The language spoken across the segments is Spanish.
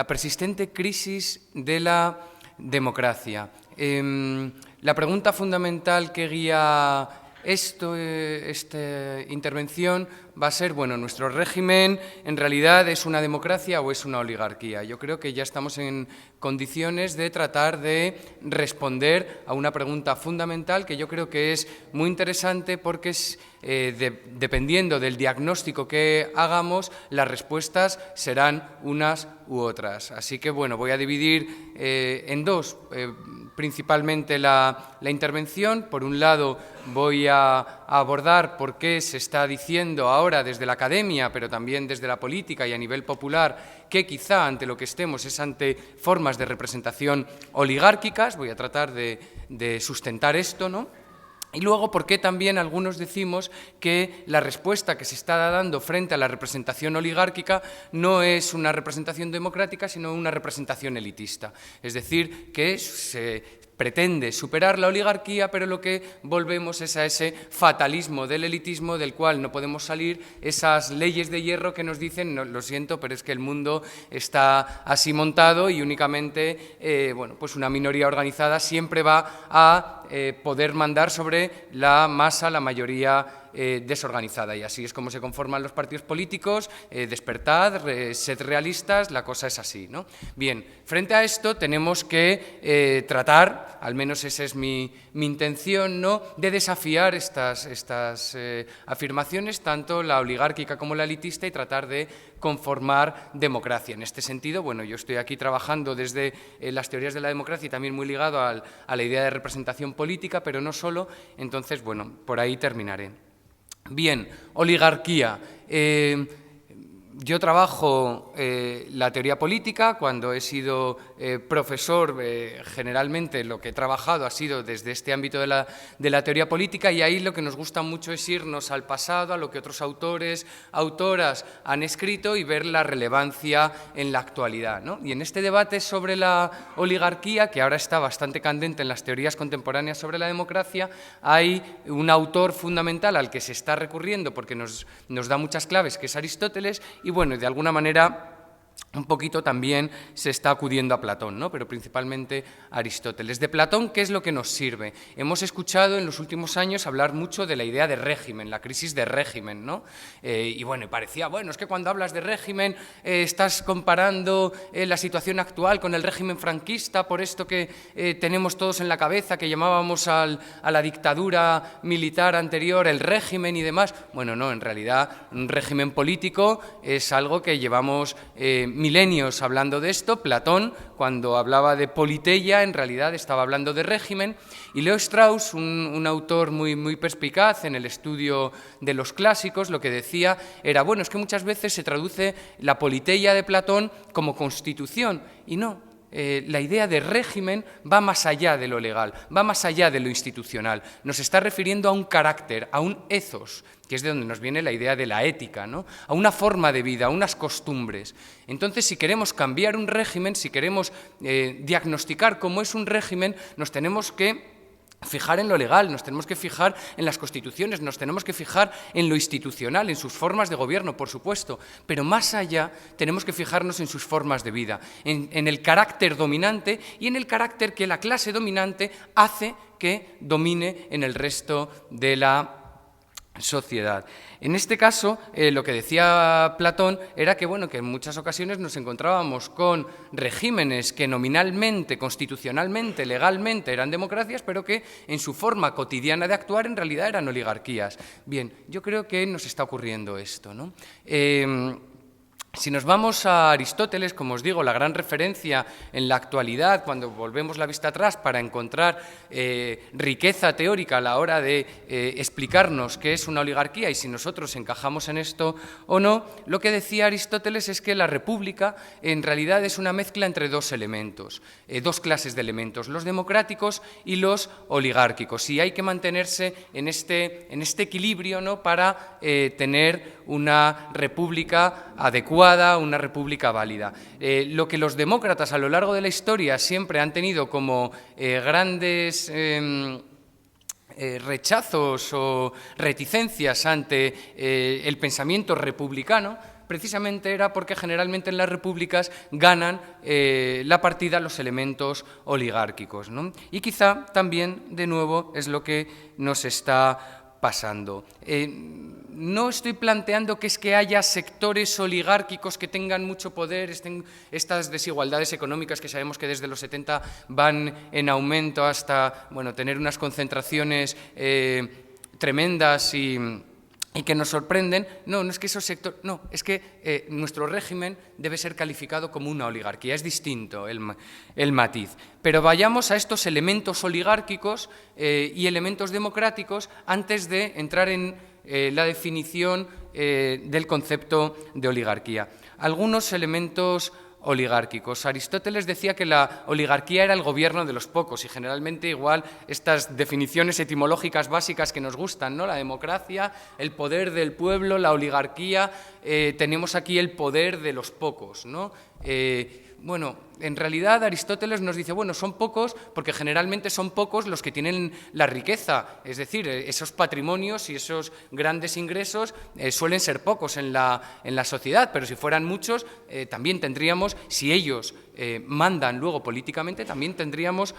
la persistente crisis de la democracia. La pregunta fundamental que guía esta intervención va a ser, bueno, ¿nuestro régimen en realidad es una democracia o es una oligarquía? Yo creo que ya estamos en condiciones de tratar de responder a una pregunta fundamental que yo creo que es muy interesante porque dependiendo del diagnóstico que hagamos, las respuestas serán unas u otras. Así que, bueno, voy a dividir en dos principalmente la intervención. Por un lado, voy a abordar por qué se está diciendo ahora desde la academia, pero también desde la política y a nivel popular, que quizá ante lo que estemos es ante formas de representación oligárquicas. Voy a tratar de sustentar esto, ¿no? Y luego, ¿por qué también algunos decimos que la respuesta que se está dando frente a la representación oligárquica no es una representación democrática, sino una representación elitista? Es decir, que se pretende superar la oligarquía, pero lo que volvemos es a ese fatalismo del elitismo del cual no podemos salir, esas leyes de hierro que nos dicen, no, lo siento, pero es que el mundo está así montado y únicamente bueno, pues una minoría organizada siempre va a poder mandar sobre la masa, la mayoría desorganizada, y así es como se conforman los partidos políticos. Despertad, sed realistas, la cosa es así, ¿no? Bien, frente a esto tenemos que tratar, al menos esa es mi intención, ¿no?, de desafiar estas afirmaciones, tanto la oligárquica como la elitista, y tratar de conformar democracia. En este sentido, bueno, yo estoy aquí trabajando desde las teorías de la democracia y también muy ligado a la idea de representación política, pero no solo. Entonces, bueno, por ahí terminaré. Bien, oligarquía. Yo trabajo la teoría política. Cuando he sido profesor, generalmente lo que he trabajado ha sido desde este ámbito de la teoría política, y ahí lo que nos gusta mucho es irnos al pasado, a lo que otros autores, autoras han escrito y ver la relevancia en la actualidad, ¿no? Y en este debate sobre la oligarquía, que ahora está bastante candente en las teorías contemporáneas sobre la democracia, hay un autor fundamental al que se está recurriendo porque nos da muchas claves, que es Aristóteles. Y bueno, de alguna manera un poquito también se está acudiendo a Platón, ¿no?, pero principalmente a Aristóteles. De Platón, ¿qué es lo que nos sirve? Hemos escuchado en los últimos años hablar mucho de la idea de régimen, la crisis de régimen, ¿no? Y bueno, parecía, bueno, es que cuando hablas de régimen estás comparando la situación actual con el régimen franquista, por esto que tenemos todos en la cabeza, que llamábamos a la dictadura militar anterior el régimen y demás. Bueno, no, en realidad un régimen político es algo que llevamos milenios hablando de esto. Platón, cuando hablaba de politeia, en realidad estaba hablando de régimen, y Leo Strauss, un autor muy perspicaz en el estudio de los clásicos, lo que decía era, bueno, es que muchas veces se traduce la politeia de Platón como constitución, y no. La idea de régimen va más allá de lo legal, va más allá de lo institucional. Nos está refiriendo a un carácter, a un ethos, que es de donde nos viene la idea de la ética, ¿no?, a una forma de vida, a unas costumbres. Entonces, si queremos cambiar un régimen, si queremos diagnosticar cómo es un régimen, nos tenemos que fijar en lo legal, nos tenemos que fijar en las constituciones, nos tenemos que fijar en lo institucional, en sus formas de gobierno, por supuesto, pero más allá tenemos que fijarnos en sus formas de vida, en el carácter dominante y en el carácter que la clase dominante hace que domine en el resto de la sociedad. En este caso, lo que decía Platón era que, bueno, que en muchas ocasiones nos encontrábamos con regímenes que nominalmente, constitucionalmente, legalmente eran democracias, pero que en su forma cotidiana de actuar en realidad eran oligarquías. Bien, yo creo que nos está ocurriendo esto, ¿no? Si nos vamos a Aristóteles, como os digo, la gran referencia en la actualidad, cuando volvemos la vista atrás para encontrar riqueza teórica a la hora de explicarnos qué es una oligarquía y si nosotros encajamos en esto o no, lo que decía Aristóteles es que la república en realidad es una mezcla entre dos elementos, dos clases de elementos, los democráticos y los oligárquicos, y hay que mantenerse en este equilibrio, ¿no?, para tener una república adecuada, una república válida. Lo que los demócratas a lo largo de la historia siempre han tenido como grandes rechazos o reticencias ante el pensamiento republicano, precisamente era porque generalmente en las repúblicas ganan la partida los elementos oligárquicos, ¿no? Y quizá también, de nuevo, es lo que nos está pasando. No estoy planteando que es que haya sectores oligárquicos que tengan mucho poder, estas desigualdades económicas que sabemos que desde los 70 van en aumento hasta, bueno, tener unas concentraciones tremendas y que nos sorprenden. No, no es que esos sectores, no, es que nuestro régimen debe ser calificado como una oligarquía, es distinto el matiz. Pero vayamos a estos elementos oligárquicos y elementos democráticos antes de entrar en la definición del concepto de oligarquía. Algunos elementos oligárquicos. Aristóteles decía que la oligarquía era el gobierno de los pocos y generalmente igual estas definiciones etimológicas básicas que nos gustan, ¿no? La democracia, el poder del pueblo, la oligarquía, tenemos aquí el poder de los pocos, ¿no? Bueno, en realidad Aristóteles nos dice, bueno, son pocos porque generalmente son pocos los que tienen la riqueza, es decir, esos patrimonios y esos grandes ingresos suelen ser pocos en la sociedad, pero si fueran muchos también tendríamos, si ellos mandan luego políticamente, también tendríamos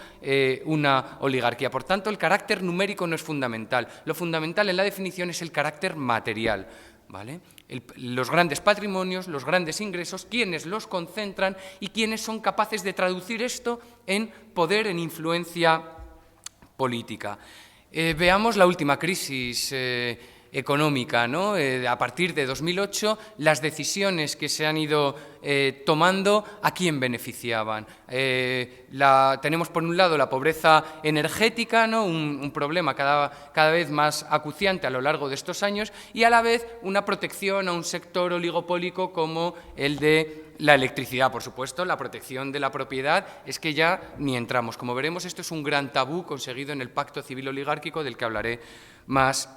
una oligarquía. Por tanto, el carácter numérico no es fundamental, lo fundamental en la definición es el carácter material, ¿vale? Los grandes patrimonios, los grandes ingresos, quiénes los concentran y quiénes son capaces de traducir esto en poder, en influencia política. Veamos la última crisis económica, ¿no? A partir de 2008, las decisiones que se han ido tomando, ¿a quién beneficiaban? Tenemos por un lado la pobreza energética, ¿no? Un problema cada vez más acuciante a lo largo de estos años, y a la vez una protección a un sector oligopólico como el de la electricidad, por supuesto. La protección de la propiedad es que ya ni entramos. Como veremos, esto es un gran tabú conseguido en el Pacto Civil Oligárquico, del que hablaré más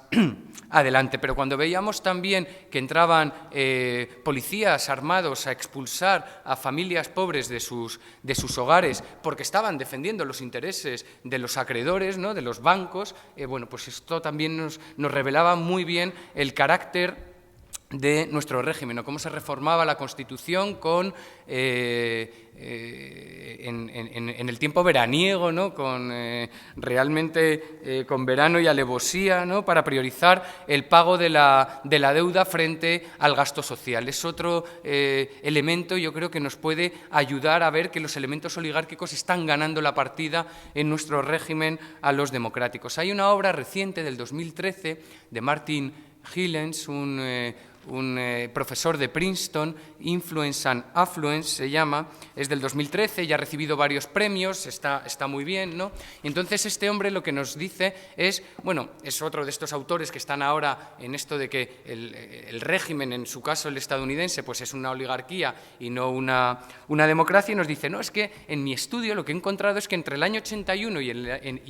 adelante. Pero cuando veíamos también que entraban policías armados a expulsar a familias pobres de sus hogares porque estaban defendiendo los intereses de los acreedores, ¿no? De los bancos, bueno, pues esto también nos revelaba muy bien el carácter de nuestro régimen, o cómo se reformaba la Constitución con, en el tiempo veraniego, ¿no? Realmente con verano y alevosía, ¿no? Para priorizar el pago de la deuda frente al gasto social. Es otro elemento, yo creo, que nos puede ayudar a ver que los elementos oligárquicos están ganando la partida en nuestro régimen a los democráticos. Hay una obra reciente del 2013 de Martin Gilens, un profesor de Princeton, Influence and Affluence se llama, es del 2013, ya ha recibido varios premios, está muy bien, ¿no? Y entonces este hombre lo que nos dice es, bueno, es otro de estos autores que están ahora en esto de que el régimen, en su caso el estadounidense, pues es una oligarquía y no una democracia, y nos dice, no, es que en mi estudio lo que he encontrado es que entre el año 81 y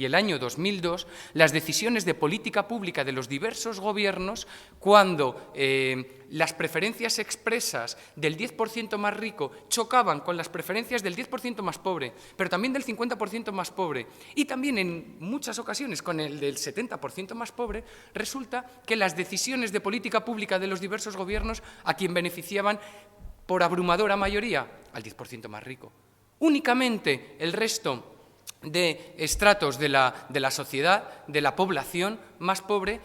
el año 2002, las decisiones de política pública de los diversos gobiernos, cuando las preferencias expresas del 10% más rico chocaban con las preferencias del 10% más pobre, pero también del 50% más pobre, y también en muchas ocasiones con el del 70% más pobre, resulta que las decisiones de política pública de los diversos gobiernos a quien beneficiaban por abrumadora mayoría al 10% más rico. Únicamente el resto de estratos de la sociedad, de la población más pobre,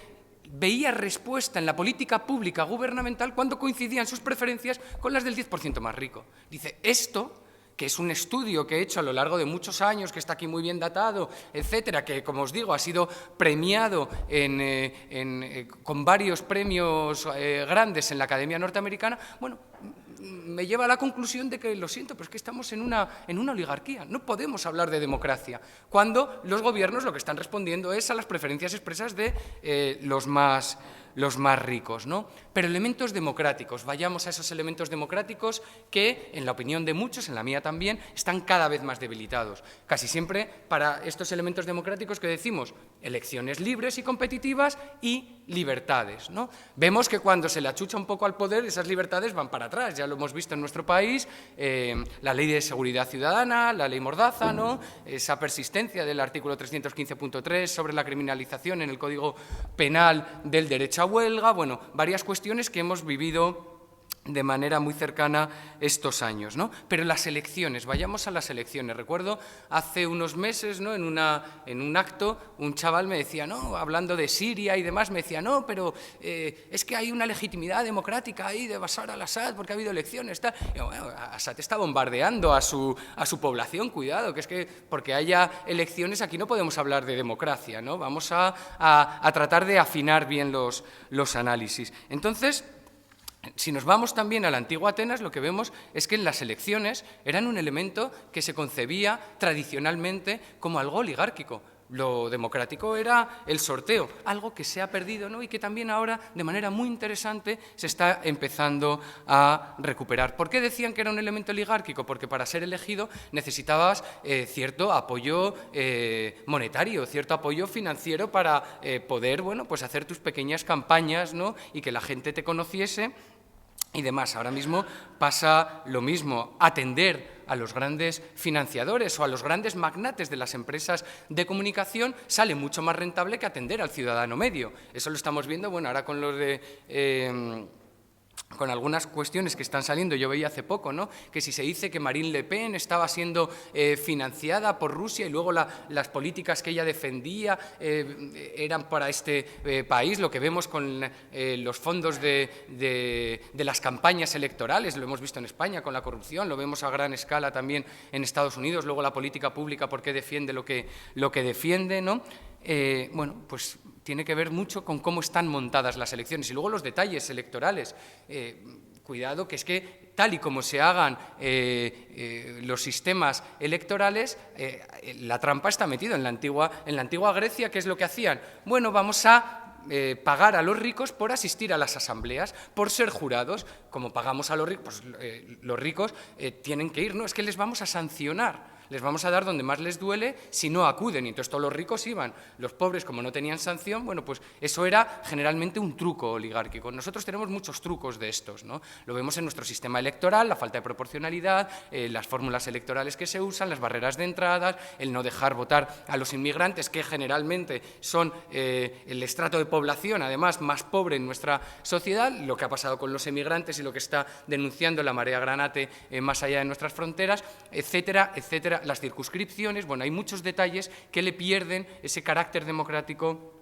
veía respuesta en la política pública gubernamental cuando coincidían sus preferencias con las del 10% más rico. Dice, esto, que es un estudio que he hecho a lo largo de muchos años, que está aquí muy bien datado, etcétera, que, como os digo, ha sido premiado con varios premios grandes en la Academia Norteamericana, bueno, me lleva a la conclusión de que, lo siento, pero es que estamos en una oligarquía. No podemos hablar de democracia cuando los gobiernos lo que están respondiendo es a las preferencias expresas de los más ricos, ¿no? Pero elementos democráticos, vayamos a esos elementos democráticos que, en la opinión de muchos, en la mía también, están cada vez más debilitados. Casi siempre, para estos elementos democráticos que decimos, elecciones libres y competitivas y libertades, ¿no? Vemos que cuando se le achucha un poco al poder, esas libertades van para atrás. Ya lo hemos visto en nuestro país, la Ley de Seguridad Ciudadana, la Ley Mordaza, ¿no? Esa persistencia del artículo 315.3 sobre la criminalización en el Código Penal del derecho a huelga, bueno, varias cuestiones que hemos vivido de manera muy cercana estos años, ¿no? Pero las elecciones, vayamos a las elecciones. Recuerdo hace unos meses, ¿no?, en un acto, un chaval me decía, no, hablando de Siria y demás, me decía, no, pero es que hay una legitimidad democrática ahí de Bashar al-Assad porque ha habido elecciones, tal. Y yo, bueno, Assad está bombardeando a su población, cuidado, que es que porque haya elecciones aquí no podemos hablar de democracia, ¿no? Vamos a tratar de afinar bien los análisis. Entonces, si nos vamos también a la antigua Atenas, lo que vemos es que en las elecciones eran un elemento que se concebía tradicionalmente como algo oligárquico. Lo democrático era el sorteo, algo que se ha perdido, ¿no?, y que también ahora, de manera muy interesante, se está empezando a recuperar. ¿Por qué decían que era un elemento oligárquico? Porque para ser elegido necesitabas cierto apoyo monetario, cierto apoyo financiero para poder, bueno, pues hacer tus pequeñas campañas, ¿no?, y que la gente te conociese y demás. Ahora mismo pasa lo mismo. Atender a los grandes financiadores o a los grandes magnates de las empresas de comunicación sale mucho más rentable que atender al ciudadano medio. Eso lo estamos viendo, bueno, ahora con los de... con algunas cuestiones que están saliendo. Yo veía hace poco, ¿no?, que si se dice que Marine Le Pen estaba siendo financiada por Rusia y luego las políticas que ella defendía eran para este país, lo que vemos con los fondos de las campañas electorales, lo hemos visto en España con la corrupción, lo vemos a gran escala también en Estados Unidos, luego la política pública, por qué defiende lo que defiende, ¿no? Bueno, pues tiene que ver mucho con cómo están montadas las elecciones y luego los detalles electorales. Cuidado, que es que tal y como se hagan los sistemas electorales, la trampa está metida en la antigua Grecia. ¿Qué es lo que hacían? Bueno, vamos a pagar a los ricos por asistir a las asambleas, por ser jurados. Como pagamos a los ricos, pues los ricos tienen que ir, ¿no? Es que les vamos a sancionar. Les vamos a dar donde más les duele si no acuden. Y entonces todos los ricos iban. Los pobres, como no tenían sanción, bueno, pues eso era generalmente un truco oligárquico. Nosotros tenemos muchos trucos de estos, ¿no? Lo vemos en nuestro sistema electoral, la falta de proporcionalidad, las fórmulas electorales que se usan, las barreras de entradas, el no dejar votar a los inmigrantes, que generalmente son el estrato de población, además, más pobre en nuestra sociedad, lo que ha pasado con los emigrantes y lo que está denunciando la marea granate más allá de nuestras fronteras, etcétera, etcétera. Las circunscripciones, bueno, hay muchos detalles que le pierden ese carácter democrático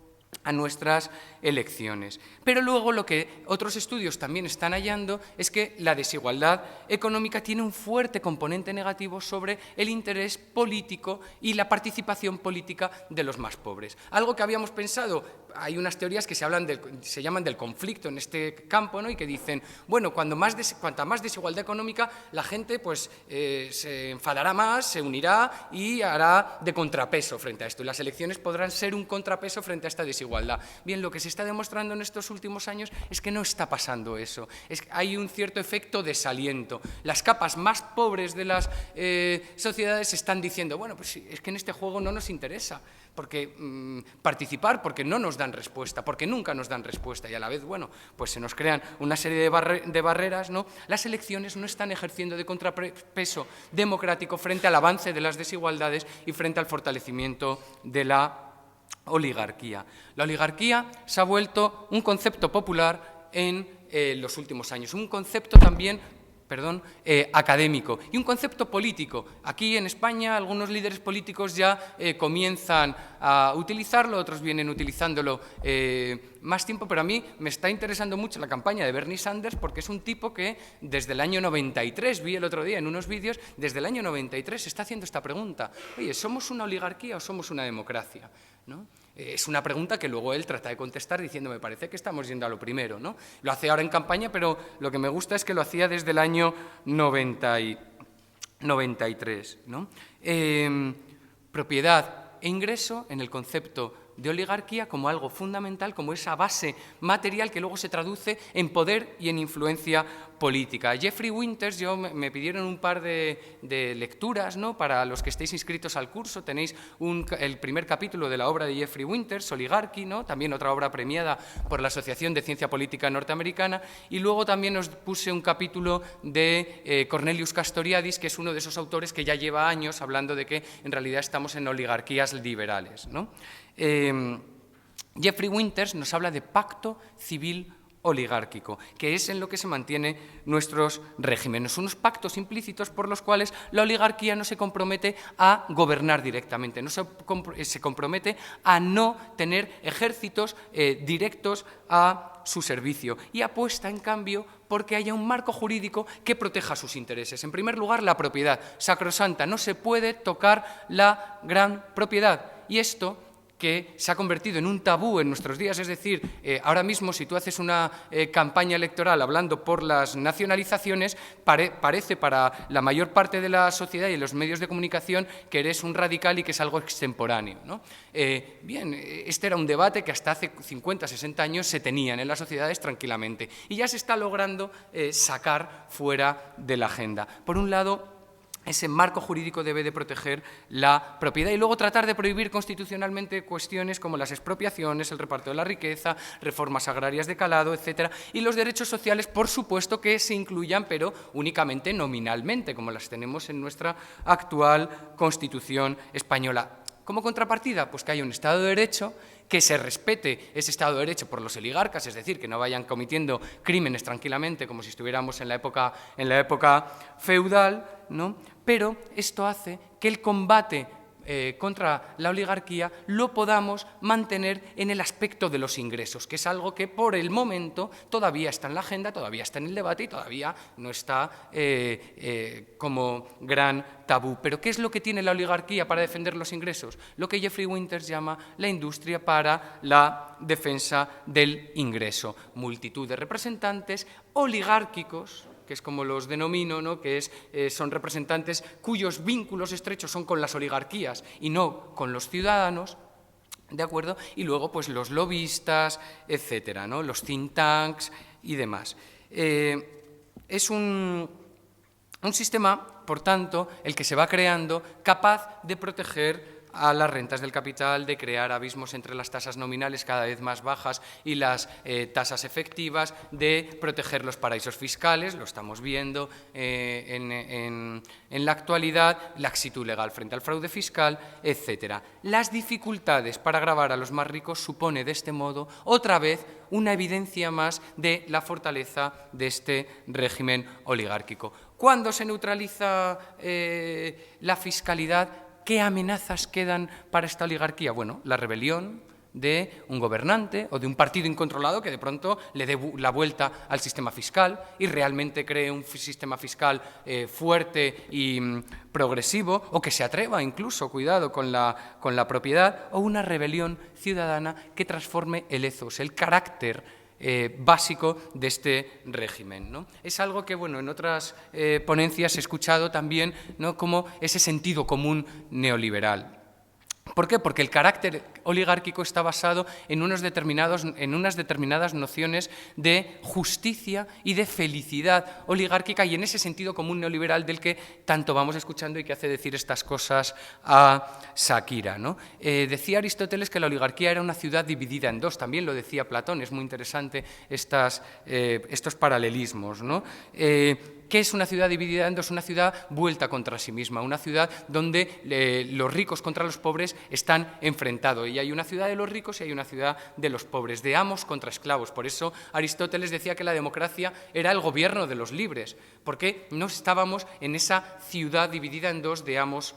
a nuestras elecciones. Pero luego lo que otros estudios también están hallando es que la desigualdad económica tiene un fuerte componente negativo sobre el interés político y la participación política de los más pobres. Algo que habíamos pensado, hay unas teorías que se llaman del conflicto en este campo, ¿no?, y que dicen, bueno, cuanta más desigualdad económica, la gente pues se enfadará más, se unirá y hará de contrapeso frente a esto. Y las elecciones podrán ser un contrapeso frente a esta desigualdad. Bien, lo que se está demostrando en estos últimos años es que no está pasando eso. Hay un cierto efecto desaliento. Las capas más pobres de las sociedades están diciendo, bueno, pues sí, es que en este juego no nos interesa participar porque no nos dan respuesta, porque nunca nos dan respuesta y a la vez, bueno, pues se nos crean una serie de barreras, ¿no? Las elecciones no están ejerciendo de contrapeso democrático frente al avance de las desigualdades y frente al fortalecimiento de la oligarquía. La oligarquía se ha vuelto un concepto popular en los últimos años, un concepto también académico y un concepto político. Aquí en España algunos líderes políticos ya comienzan a utilizarlo, otros vienen utilizándolo más tiempo, pero a mí me está interesando mucho la campaña de Bernie Sanders porque es un tipo que desde el año 93, vi el otro día en unos vídeos, desde el año 93 se está haciendo esta pregunta, oye, ¿somos una oligarquía o somos una democracia? ¿No? Es una pregunta que luego él trata de contestar diciendo, me parece que estamos yendo a lo primero, ¿no? Lo hace ahora en campaña, pero lo que me gusta es que lo hacía desde el año 93, ¿no? Propiedad e ingreso en el concepto de oligarquía como algo fundamental, como esa base material que luego se traduce en poder y en influencia política. Jeffrey Winters, me pidieron un par de lecturas, ¿no?, para los que estéis inscritos al curso, tenéis el primer capítulo de la obra de Jeffrey Winters, Oligarchy, ¿no?, también otra obra premiada por la Asociación de Ciencia Política Norteamericana, y luego también os puse un capítulo de Cornelius Castoriadis, que es uno de esos autores que ya lleva años hablando de que en realidad estamos en oligarquías liberales, ¿no? Jeffrey Winters nos habla de pacto civil oligárquico, que es en lo que se mantienen nuestros regímenes, unos pactos implícitos por los cuales la oligarquía no se compromete a gobernar directamente, no se compromete a no tener ejércitos directos a su servicio y apuesta, en cambio, porque haya un marco jurídico que proteja sus intereses. En primer lugar, la propiedad sacrosanta, no se puede tocar la gran propiedad, y esto que se ha convertido en un tabú en nuestros días, es decir, ahora mismo si tú haces una campaña electoral hablando por las nacionalizaciones, parece para la mayor parte de la sociedad y los medios de comunicación que eres un radical y que es algo extemporáneo, ¿no? Bien, este era un debate que hasta hace 50, 60 años se tenían en las sociedades tranquilamente y ya se está logrando sacar fuera de la agenda. Por un lado, ese marco jurídico debe de proteger la propiedad y luego tratar de prohibir constitucionalmente cuestiones como las expropiaciones, el reparto de la riqueza, reformas agrarias de calado, etcétera, y los derechos sociales, por supuesto, que se incluyan, pero únicamente nominalmente, como las tenemos en nuestra actual Constitución española. ¿Como contrapartida? Pues que haya un Estado de Derecho, que se respete ese Estado de Derecho por los oligarcas, es decir, que no vayan cometiendo crímenes tranquilamente como si estuviéramos en la época feudal, ¿no? Pero esto hace que el combate contra la oligarquía lo podamos mantener en el aspecto de los ingresos, que es algo que por el momento todavía está en la agenda, todavía está en el debate y todavía no está como gran tabú. Pero ¿qué es lo que tiene la oligarquía para defender los ingresos? Lo que Jeffrey Winters llama la industria para la defensa del ingreso. Multitud de representantes oligárquicos, que es como los denomino, ¿no? Que son representantes cuyos vínculos estrechos son con las oligarquías y no con los ciudadanos, ¿de acuerdo? Y luego, pues, los lobistas, etcétera, ¿no? Los think tanks y demás. Es un sistema, por tanto, el que se va creando, capaz de proteger a las rentas del capital, de crear abismos entre las tasas nominales cada vez más bajas y las tasas efectivas, de proteger los paraísos fiscales, lo estamos viendo en la actualidad, laxitud legal frente al fraude fiscal, etcétera. Las dificultades para gravar a los más ricos supone de este modo otra vez una evidencia más de la fortaleza de este régimen oligárquico. ¿Cuándo se neutraliza la fiscalidad? ¿Qué amenazas quedan para esta oligarquía? Bueno, la rebelión de un gobernante o de un partido incontrolado que de pronto le dé la vuelta al sistema fiscal y realmente cree un sistema fiscal fuerte y progresivo, o que se atreva incluso, cuidado, con la propiedad, o una rebelión ciudadana que transforme el ethos, el carácter básico de este régimen, ¿no? Es algo que, bueno, en otras ponencias he escuchado también, ¿no?, como ese sentido común neoliberal. ¿Por qué? Porque el carácter oligárquico está basado en unas determinadas nociones de justicia y de felicidad oligárquica y en ese sentido común neoliberal del que tanto vamos escuchando y que hace decir estas cosas a Shakira, ¿no? Decía Aristóteles que la oligarquía era una ciudad dividida en dos, también lo decía Platón, es muy interesante estos paralelismos, ¿no? ¿Qué es una ciudad dividida en dos? Una ciudad vuelta contra sí misma, una ciudad donde los ricos contra los pobres están enfrentados. Y hay una ciudad de los ricos y hay una ciudad de los pobres, de amos contra esclavos. Por eso Aristóteles decía que la democracia era el gobierno de los libres, porque no estábamos en esa ciudad dividida en dos de amos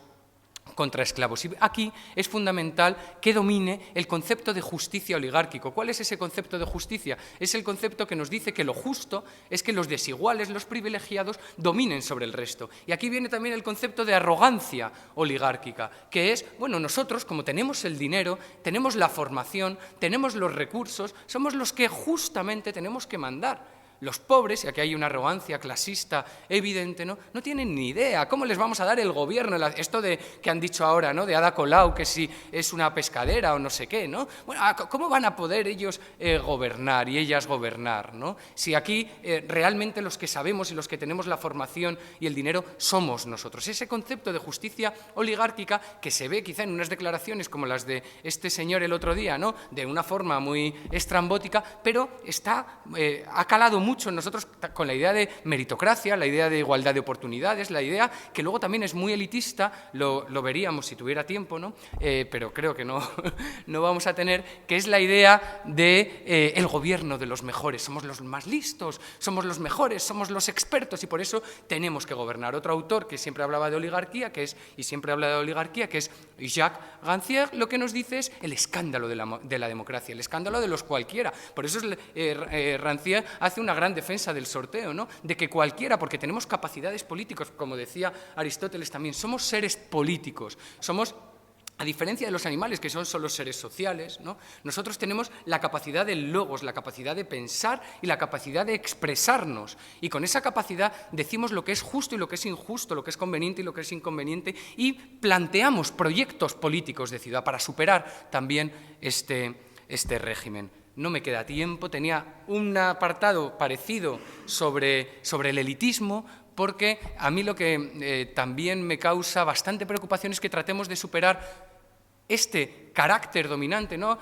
contra esclavos. Y aquí es fundamental que domine el concepto de justicia oligárquico. ¿Cuál es ese concepto de justicia? Es el concepto que nos dice que lo justo es que los desiguales, los privilegiados, dominen sobre el resto. Y aquí viene también el concepto de arrogancia oligárquica, que es, bueno, nosotros, como tenemos el dinero, tenemos la formación, tenemos los recursos, somos los que justamente tenemos que mandar. Los pobres, y aquí hay una arrogancia clasista evidente, no tienen ni idea. ¿Cómo les vamos a dar el gobierno? Esto de que han dicho ahora, ¿no?, de Ada Colau, que si es una pescadera o no sé qué, ¿no? Bueno, ¿cómo van a poder ellos gobernar y ellas gobernar, ¿no? Si aquí realmente los que sabemos y los que tenemos la formación y el dinero somos nosotros. Ese concepto de justicia oligárquica que se ve quizá en unas declaraciones como las de este señor el otro día, ¿no?, de una forma muy estrambótica, pero ha calado mucho mucho nosotros con la idea de meritocracia, la idea de igualdad de oportunidades, la idea que luego también es muy elitista, lo veríamos si tuviera tiempo, ¿no? Pero creo que no, no vamos a tener, que es la idea de el gobierno de los mejores. Somos los más listos, somos los mejores, somos los expertos y por eso tenemos que gobernar. Otro autor que siempre hablaba de oligarquía, y siempre habla de oligarquía, que es Jacques Rancière, lo que nos dice es el escándalo de la democracia, el escándalo de los cualquiera. Por eso Rancière hace una gran defensa del sorteo, ¿no? De que cualquiera, porque tenemos capacidades políticas, como decía Aristóteles también, somos seres políticos, somos... A diferencia de los animales, que son solo seres sociales, ¿no? Nosotros tenemos la capacidad del logos, la capacidad de pensar y la capacidad de expresarnos. Y con esa capacidad decimos lo que es justo y lo que es injusto, lo que es conveniente y lo que es inconveniente, y planteamos proyectos políticos de ciudad para superar también este régimen. No me queda tiempo, tenía un apartado parecido sobre el elitismo, porque a mí lo que también me causa bastante preocupación es que tratemos de superar este carácter dominante, ¿no?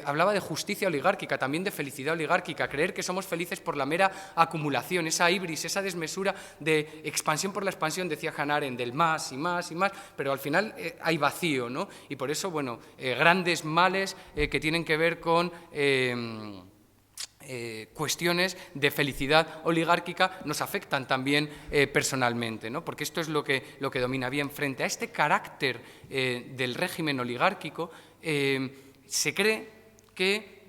Hablaba de justicia oligárquica, también de felicidad oligárquica, creer que somos felices por la mera acumulación, esa ibris, esa desmesura de expansión por la expansión, decía Hannah Arendt, del más y más y más, pero al final hay vacío, ¿no? Y por eso, bueno, grandes males que tienen que ver con... cuestiones de felicidad oligárquica nos afectan también personalmente, ¿no? Porque esto es lo que domina. Bien, frente a este carácter del régimen oligárquico, se cree que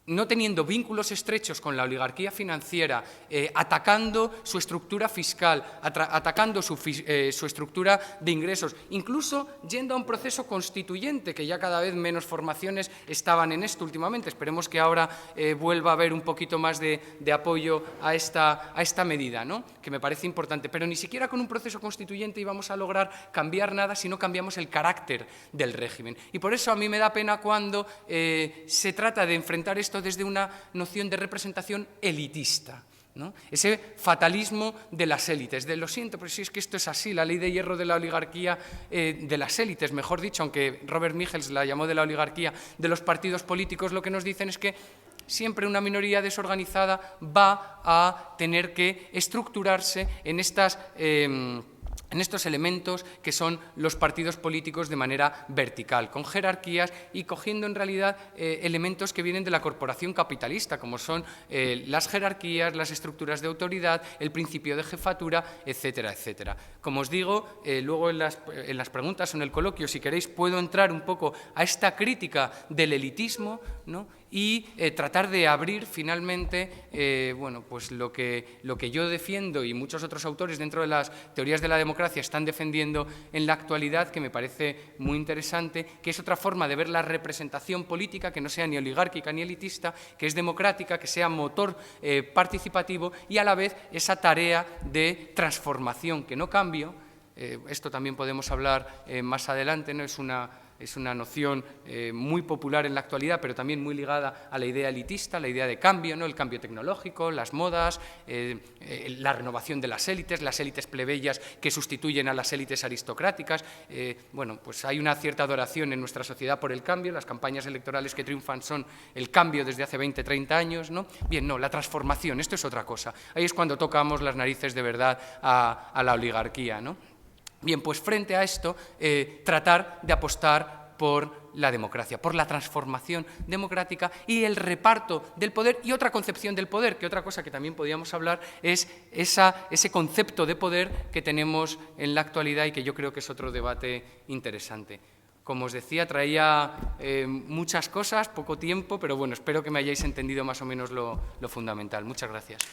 no teniendo vínculos estrechos con la oligarquía financiera, atacando su estructura fiscal, atacando su estructura de ingresos, incluso yendo a un proceso constituyente, que ya cada vez menos formaciones estaban en esto últimamente. Esperemos que ahora vuelva a haber un poquito más de apoyo a esta medida, ¿no? Que me parece importante. Pero ni siquiera con un proceso constituyente íbamos a lograr cambiar nada si no cambiamos el carácter del régimen. Y por eso a mí me da pena cuando se trata de enfrentar esto desde una noción de representación elitista, ¿no? Ese fatalismo de las élites, de lo siento, pero si es que esto es así, la ley de hierro de la oligarquía de las élites, mejor dicho, aunque Robert Michels la llamó de la oligarquía de los partidos políticos, lo que nos dicen es que siempre una minoría desorganizada va a tener que estructurarse en estos elementos que son los partidos políticos de manera vertical, con jerarquías y cogiendo en realidad elementos que vienen de la corporación capitalista, como son las jerarquías, las estructuras de autoridad, el principio de jefatura, etcétera, etcétera. Como os digo, luego en las preguntas o en el coloquio, si queréis, puedo entrar un poco a esta crítica del elitismo, ¿no? Y tratar de abrir finalmente bueno, pues lo que yo defiendo y muchos otros autores dentro de las teorías de la democracia están defendiendo en la actualidad, que me parece muy interesante, que es otra forma de ver la representación política, que no sea ni oligárquica ni elitista, que es democrática, que sea motor participativo y a la vez esa tarea de transformación, que no cambio. Esto también podemos hablar más adelante, ¿no? Es una noción muy popular en la actualidad, pero también muy ligada a la idea elitista, la idea de cambio, ¿no? El cambio tecnológico, las modas, la renovación de las élites plebeyas que sustituyen a las élites aristocráticas. Bueno, pues hay una cierta adoración en nuestra sociedad por el cambio, las campañas electorales que triunfan son el cambio desde hace 20, 30 años, ¿no? Bien, no, la transformación, esto es otra cosa. Ahí es cuando tocamos las narices de verdad a la oligarquía, ¿no? Bien, pues frente a esto, tratar de apostar por la democracia, por la transformación democrática y el reparto del poder y otra concepción del poder, que otra cosa que también podríamos hablar es ese concepto de poder que tenemos en la actualidad y que yo creo que es otro debate interesante. Como os decía, traía muchas cosas, poco tiempo, pero bueno, espero que me hayáis entendido más o menos lo fundamental. Muchas gracias.